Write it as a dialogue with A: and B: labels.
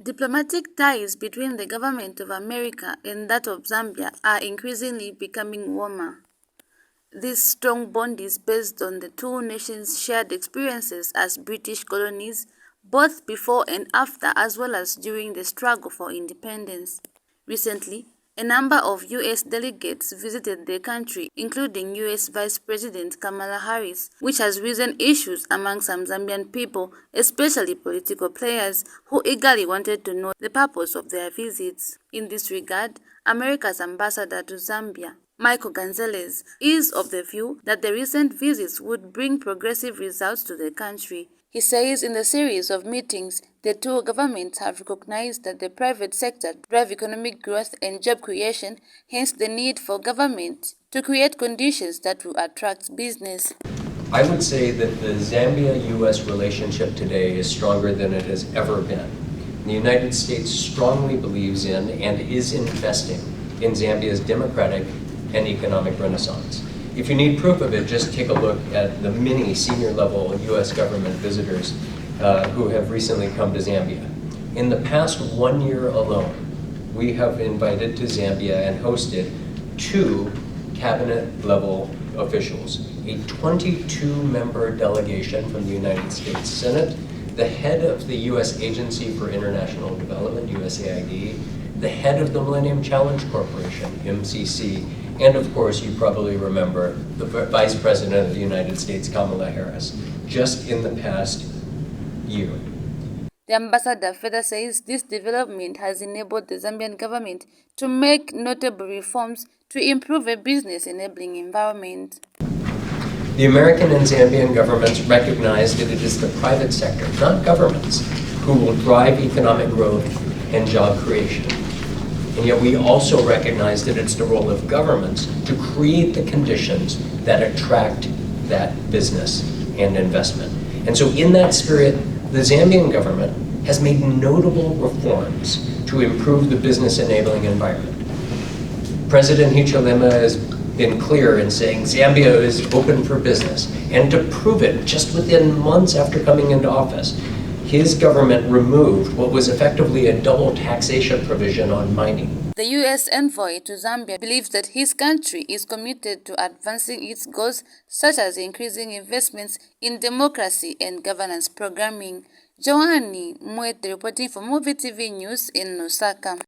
A: Diplomatic ties between the government of America and that of Zambia are increasingly becoming warmer. This strong bond is based on the two nations' shared experiences as British colonies, both before and after as well as during the struggle for independence. Recently, a number of U.S. delegates visited the country, including U.S. Vice President Kamala Harris, which has risen issues among some Zambian people, especially political players, who eagerly wanted to know the purpose of their visits. In this regard, America's ambassador to Zambia, Michael Gonzalez, is of the view that the recent visits would bring progressive results to the country. He says in the series of meetings, the two governments have recognized that the private sector drives economic growth and job creation, hence the need for government to create conditions that will attract business.
B: I would say that the Zambia-U.S. relationship today is stronger than it has ever been. The United States strongly believes in and is investing in Zambia's democratic and economic renaissance. If you need proof of it, just take a look at the many senior-level U.S. government visitors who have recently come to Zambia. In the past 1 year alone, we have invited to Zambia and hosted 2 cabinet-level officials, a 22-member delegation from the United States Senate, the head of the U.S. Agency for International Development, USAID, the head of the Millennium Challenge Corporation, MCC, and of course, you probably remember the Vice President of the United States, Kamala Harris, just in the past year.
A: The ambassador further says this development has enabled the Zambian government to make notable reforms to improve a business-enabling environment.
B: The American and Zambian governments recognize that it is the private sector, not governments, who will drive economic growth and job creation. And yet we also recognize that it's the role of governments to create the conditions that attract that business and investment. And so in that spirit, the Zambian government has made notable reforms to improve the business enabling environment. President Hichilema has been clear in saying Zambia is open for business. And to prove it, just within months after coming into office, his government removed what was effectively a double taxation provision on mining.
A: The U.S. envoy to Zambia believes that his country is committed to advancing its goals, such as increasing investments in democracy and governance programming. Joanny Mwete reporting for Movie TV News in Lusaka.